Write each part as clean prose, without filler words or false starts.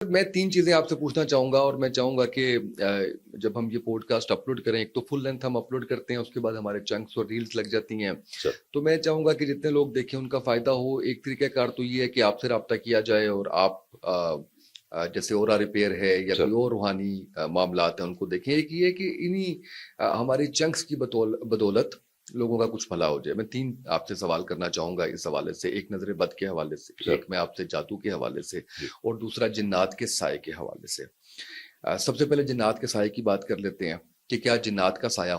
میں 3 چیزیں آپ سے پوچھنا چاہوں گا اور میں چاہوں گا کہ جب ہم یہ پوڈ کاسٹ اپلوڈ کریں، ایک تو فل لینتھ ہم اپلوڈ کرتے ہیں، اس کے بعد ہمارے چنکس اور ریلز لگ جاتی ہیں، تو میں چاہوں گا کہ جتنے لوگ دیکھیں ان کا فائدہ ہو. ایک طریقہ کار تو یہ ہے کہ آپ سے رابطہ کیا جائے اور آپ جیسے اورا ریپیئر ہے یا کوئی اور روحانی معاملات ہیں ان کو دیکھیں. ایک یہ کہ انہی ہماری چنکس کی بدولت لوگوں کا کچھ بھلا ہو جائے. میں 3 آپ سے سوال کرنا چاہوں گا اس حوالے سے. ایک نظر بد کے حوالے سے، ایک میں آپ سے جادو کے حوالے سے، اور دوسرا جنات کے سائے کے حوالے سے. سب سے پہلے جنات کے سائے کی بات کر لیتے ہیں کہ کیا جنات کا سایہ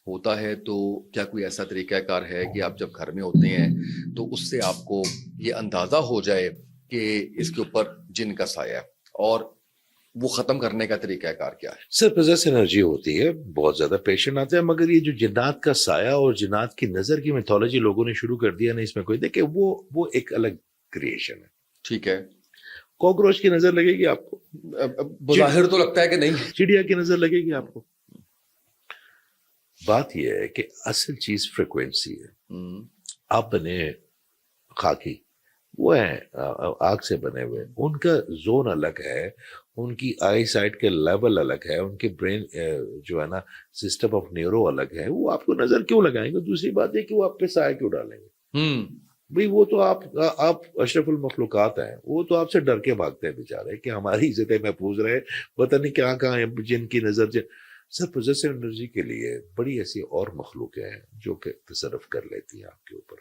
ہوتا ہے تو کیا کوئی ایسا طریقہ کار ہے کہ آپ جب گھر میں ہوتے ہیں تو اس سے آپ کو یہ اندازہ ہو جائے کہ اس کے اوپر جن کا سایہ ہے، اور وہ ختم کرنے کا طریقہ کار کیا ہے؟ سر پوزیس انرجی ہوتی ہے، بہت زیادہ پیشنٹ آتے ہیں، مگر یہ جو جنات کا سایہ اور جنات کی نظر کی میتھولوجی لوگوں نے شروع کر دیا نا، اس میں کوئی دیکھے وہ ایک الگ کریشن ہے. ٹھیک ہے. کاکروچ کی نظر لگے گی آپ کو، بظاہر تو لگتا ہے کہ نہیں. چڑیا کی نظر لگے گی آپ کو. بات یہ ہے کہ اصل چیز فریکوینسی ہے. آپ بنے خاکی، وہ ہیں آگ سے بنے ہوئے، ان کا زون الگ ہے، ان کی آئی سائٹ کے لیول الگ ہے، ان کے برین جو ہے نا سسٹم آف نیورو الگ ہے. وہ آپ کو نظر کیوں لگائیں گے؟ دوسری بات ہے کہ وہ آپ پہ سایہ کیوں ڈالیں گے؟ بھئی وہ تو آپ اشرف المخلوقات ہیں، وہ تو آپ سے ڈر کے بھاگتے ہیں بیچارے کہ ہماری عزتیں محفوظ رہے، پتہ نہیں کہاں جن کی نظر سر پوزیسو انرجی کے لیے بڑی ایسی اور مخلوقیں ہیں جو کہ تصرف کر لیتی ہیں آپ کے اوپر.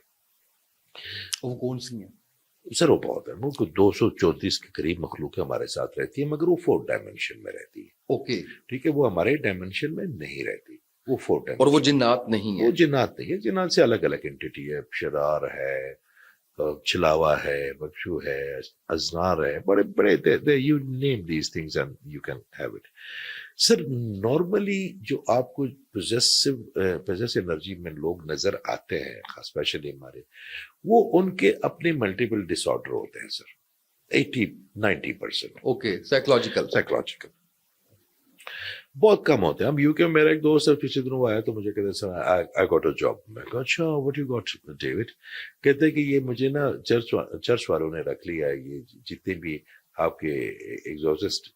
وہ کون سی ہیں؟ سر وہ بہت ہے، وہ 234 کے قریب مخلوقیں ہمارے ساتھ رہتی ہیں، مگر وہ 4 ڈائمنشن میں رہتی ہے. اوکے ٹھیک ہے، وہ ہمارے ڈائمنشن میں نہیں رہتی، وہ 4 ڈائمنشن. اور وہ جنات نہیں ہیں؟ وہ جنات نہیں ہے، جنات سے الگ الگ انٹیٹی ہے. شرار ہے، چلاوا ہے، بخشو ہے، ازنار ہے، بڑے بڑے you name these things and you can have it. Sir normally جو آپ کو پوزیس انرجی میں لوگ نظر آتے ہیں، اسپیشلی ہمارے، وہ ان کے اپنے ملٹیپل ڈس آرڈر ہوتے ہیں سر، 80-90%. اوکے. سائیکولوجیکل بہت کم ہوتے ہیں. ہم یو کے میرا ایک دوست ہے پچھلے دنوں آیا تو مجھے کہتے سر آئی گاٹ اے جاب. میں کہا اچھا واٹ یو گاٹ ڈیوڈ؟ کہتے کہ یہ مجھے نا چرچ والوں نے رکھ لیا ہے، یہ جتنے بھی آپ کے ایگزاسٹ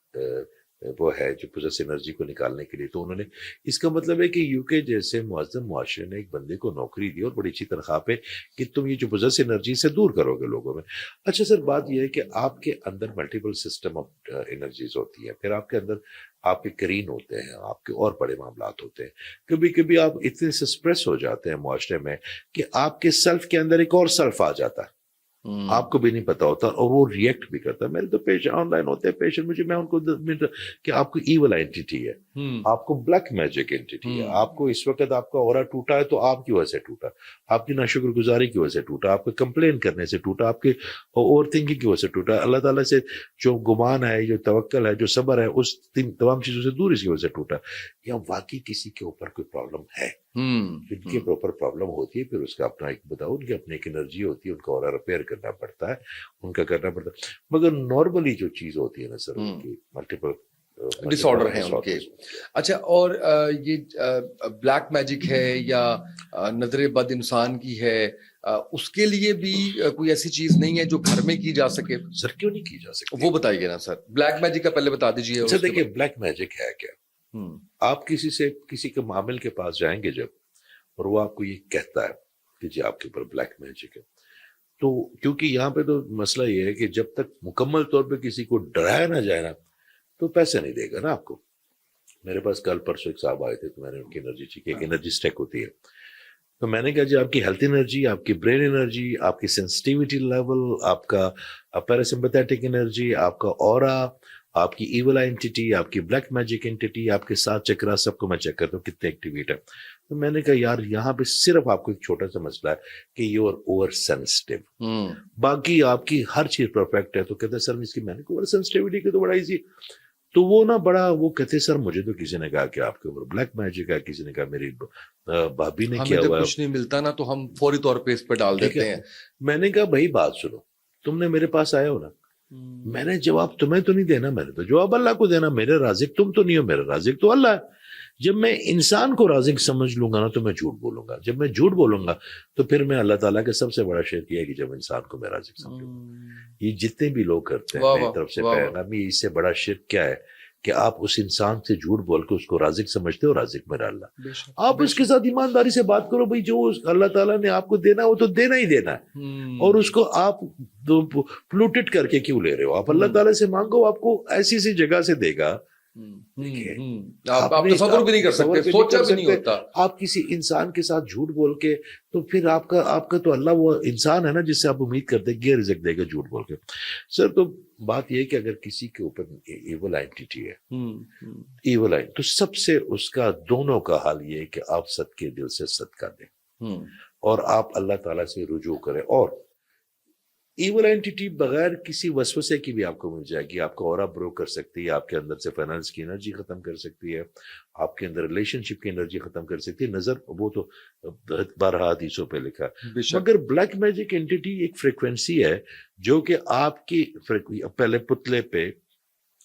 وہ ہے جو پوزیس انرجی کو نکالنے کے لیے. تو انہوں نے، اس کا مطلب ہے کہ یو کے جیسے معظم معاشرے نے ایک بندے کو نوکری دی اور بڑی اچھی تنخواہ پہ کہ تم یہ جو پوزیس انرجی سے دور کرو گے لوگوں میں. اچھا سر بات یہ ہے کہ آپ کے اندر ملٹیپل سسٹم آف انرجیز ہوتی ہیں، پھر آپ کے اندر آپ کے کرین ہوتے ہیں، آپ کے اور بڑے معاملات ہوتے ہیں. کبھی کبھی آپ اتنے سسپریس ہو جاتے ہیں معاشرے میں کہ آپ کے سیلف کے اندر ایک اور سیلف آ جاتا ہے، آپ کو بھی نہیں پتا ہوتا، اور وہ ریئیکٹ بھی کرتا ہے. میرے تو پیشنٹ آن لائن ہوتے ہیں، پیشنٹ مجھے، میں ان کو کہ آپ کو ایول اینٹیٹی ہے، آپ کو بلیک میجک اینٹیٹی ہے، آپ کو اس وقت آپ کا اورا ٹوٹا ہے تو آپ کی وجہ سے ٹوٹا، آپ کی ناشکر گزاری کی وجہ سے ٹوٹا، آپ کے کمپلین کرنے سے ٹوٹا، آپ کے اوور تھنکنگ کی وجہ سے ٹوٹا. اللہ تعالیٰ سے جو گمان ہے، جو توکل ہے، جو صبر ہے، اس تمام چیزوں سے دور اس کی وجہ سے ٹوٹا. یا واقعی کسی کے اوپر کوئی پرابلم ہے، جن کے اوپر پرابلم ہوتی ہے، پھر اس کا اپنا ایک بتاؤ، ان کی اپنی ایک انرجی ہوتی ہے، ان کا اورا ریپیئر کرنا پڑتا ہے، ان کا کرنا پڑتا ہے. مگر نارملی جو چیز ہوتی ہے نا سر، ان کی ملٹیپل ڈس آرڈر ہیں ان کے. اچھا، اور یہ بلیک میجک ہے یا نظر بد انسان کی ہے، اس کے لیے بھی کوئی ایسی چیز نہیں ہے جو گھر میں کی جا سکے؟ سر کیوں نہیں کی جا سکتی؟ وہ بتائیے نا سر. بلیک میجک کا پہلے بتا دیجیے. سر دیکھیے بلیک میجک ہے کیا. آپ کسی کے معامل کے پاس جائیں گے جب، اور وہ آپ کو یہ کہتا ہے کہ جی آپ کے اوپر بلیک میجک ہے، تو کیونکہ یہاں پہ تو مسئلہ یہ ہے کہ جب تک مکمل طور پہ کسی کو ڈرایا نہ جائے نا تو پیسے نہیں دے گا نا آپ کو. میرے پاس کل پرسوں ایک صاحب آئے تھے تو میں نے ان کی انرجی چیک کی. ایک انرجی اسٹیک ہوتی ہے، تو میں نے کہا جی آپ کی ہیلتھ انرجی، آپ کی برین انرجی، آپ کی سینسٹیوٹی لیول، آپ کا پیراسمپیتھیٹک انرجی، آپ کا اورا، آپ کی ایول اینٹیٹی، آپ کی بلیک میجک اینٹیٹی، آپ کے 7 چکرا، سب کو میں چیک کرتا ہوں کتنے ایکٹیویٹ ہے. تو میں نے کہا یار یہاں پہ صرف آپ کو ایک چھوٹا سا مسئلہ ہے کہ یو آر اوور سینسٹیو، باقی آپ کی ہر چیز پرفیکٹ ہے. تو کہتے ہیں سر اس کی، میں نے کہا اوور سینسٹیوٹی کی تو بڑا ایزی. تو وہ نا بڑا وہ کہتے سر مجھے تو کسی نے کہا کہ آپ کے اوپر بلیک میجک ہے، کسی نے کہا میری بھابھی نے کیا ہوا ہے. کچھ نہیں ملتا نا تو ہم فوری طور پہ اس پہ ڈال دیتے ہیں. میں نے کہا بھائی بات سنو، تم نے میرے پاس آئے ہو نا، میں نے جواب تمہیں تو نہیں دینا، میں نے تو جواب اللہ کو دینا. میرے رازق تم تو نہیں ہو، میرا رازق تو اللہ ہے. جب میں انسان کو رازق سمجھ لوں گا نا تو میں جھوٹ بولوں گا. جب میں جھوٹ بولوں گا تو پھر میں اللہ تعالیٰ کا سب سے بڑا شرک یہ ہے کہ جب انسان کو میں رازق سمجھوں گا. یہ جتنے بھی لوگ کرتے ہیں میری طرف سے پیغام، اس سے بڑا شرک کیا ہے کہ آپ اس انسان سے جھوٹ بول کے اس کو رازق سمجھتے ہو، رازق میں ڈالنا. آپ اس کے ساتھ ایمانداری سے بات کرو، بھائی جو اللہ تعالیٰ نے آپ کو دینا وہ تو دینا ہی دینا ہے، اور اس کو آپ پلوٹڈ کر کے کیوں لے رہے ہو؟ آپ اللہ تعالیٰ سے مانگو، آپ کو ایسی سی جگہ سے دے گا. آپ تصور بھی نہیں کر سکتے، سوچا بھی نہیں ہوتا. آپ کسی انسان کے ساتھ جھوٹ بول کے تو پھر آپ کا تو اللہ وہ انسان ہے نا جس سے آپ امید کرتے ہیں کہ یہ رزق دے گا جھوٹ بول کے. سر تو بات یہ ہے کہ اگر کسی کے اوپر ایول اینٹیٹی ہے، ایول اینٹی، تو سب سے اس کا دونوں کا حال یہ ہے کہ آپ صدقے دل سے صدقہ دیں اور آپ اللہ تعالیٰ سے رجوع کریں. اور ایول اینٹیٹی بغیر کسی وسوسے کی بھی آپ کو مل جائے گی. آپ کا اورا برو کر سکتی ہے، آپ کے اندر سے فائنانس کی انرجی ختم کر سکتی ہے، آپ کے اندر ریلیشن شپ کی انرجی ختم کر سکتی ہے. نظر وہ تو 12 حدیثوں پہ لکھا. مگر بلیک میجک اینٹیٹی ایک فریکوینسی ہے جو کہ آپ کی پہلے پتلے پہ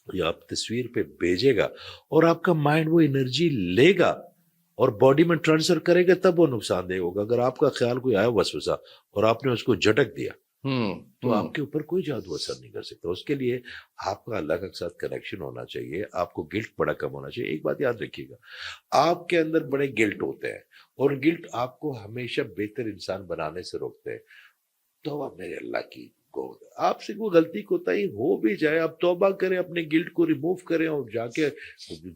یا آپ تصویر پہ بھیجے گا اور آپ کا مائنڈ وہ انرجی لے گا اور باڈی میں ٹرانسفر کرے گا، تب وہ نقصان دہ ہوگا. اگر آپ کا خیال کوئی آیا وسوسہ اور آپ نے اس کو جھٹک دیا تو آپ کے اوپر کوئی جادو اثر نہیں کر سکتا. اس کے لیے آپ کا اللہ کے ساتھ کنیکشن ہونا چاہیے، آپ کو گلٹ بڑا کم ہونا چاہیے. ایک بات یاد رکھیے گا، آپ کے اندر بڑے گلٹ ہوتے ہیں اور گلٹ آپ کو ہمیشہ بہتر انسان بنانے سے روکتے ہیں. توبہ میرے اللہ کی کو آپ سے کوئی غلطی کوتاہی ہو بھی جائے، آپ توبہ کریں، اپنے گلٹ کو ریموو کریں اور جا کے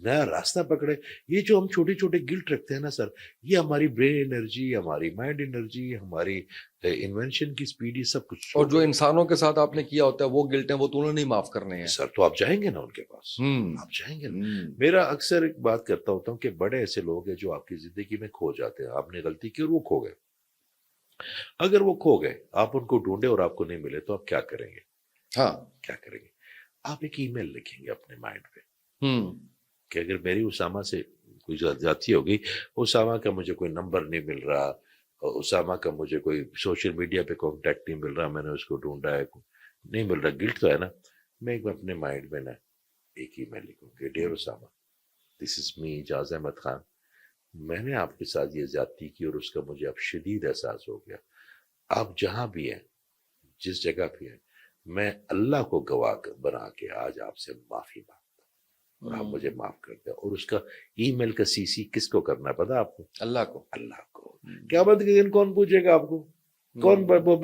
نیا راستہ پکڑیں. یہ جو ہم چھوٹے چھوٹے گلٹ رکھتے ہیں نا سر، یہ ہماری برین انرجی، ہماری مائنڈ انرجی، ہماری انوینشن کی سپیڈ، یہ سب کچھ. اور جو انسانوں کے ساتھ آپ نے کیا ہوتا ہے وہ گلٹ ہیں، وہ تو انہوں نے نہیں معاف کرنے ہیں. سر تو آپ جائیں گے نا ان کے پاس، آپ جائیں گے نا. میرا اکثر ایک بات کرتا ہوتا ہوں کہ بڑے ایسے لوگ ہیں جو آپ کی زندگی میں کھو جاتے ہیں. آپ نے غلطی کی اور وہ کھو گئے. اگر وہ کھو گئے، آپ ان کو ڈھونڈے اور آپ کو نہیں ملے تو آپ کیا کریں گے؟ ہاں کیا کریں گے؟ آپ ایک ای میل لکھیں گے اپنے مائنڈ پہ کہ اگر میری اسامہ سے کوئی زیادتی ہوگی، اسامہ کا مجھے کوئی نمبر نہیں مل رہا، اسامہ کا مجھے کوئی سوشل میڈیا پہ کانٹیکٹ نہیں مل رہا، میں نے اس کو ڈھونڈا ہے نہیں مل رہا، گلٹ تو ہے نا. میں ایک بار اپنے مائنڈ میں نا ایک ای میل لکھوں کہ ڈیئر اسامہ، دس از می اجاز احمد خان، میں نے آپ کے ساتھ یہ زیادتی کی اور اس کا مجھے اب شدید احساس ہو گیا. آپ جہاں بھی ہیں، جس جگہ بھی ہیں، میں اللہ کو گواہ بنا کے آج آپ سے معافی مانگتا ہوں اور آپ مجھے معاف کر دیں. اور اس کا ای میل کا سی سی کس کو کرنا پتا آپ کو؟ اللہ کو. اللہ کو. قیامت کے دن کون پوچھے گا آپ کو؟ کون وہ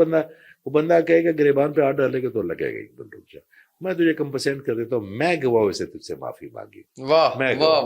بندہ کہے گا گریبان پہ ہاتھ ڈالے گا تو اللہ کہے گا ایک دن رک جا، میں تجھے کم پسند کر دیتا ہوں، میں گواہ سے تجھ سے معافی مانگی. واہ واہ.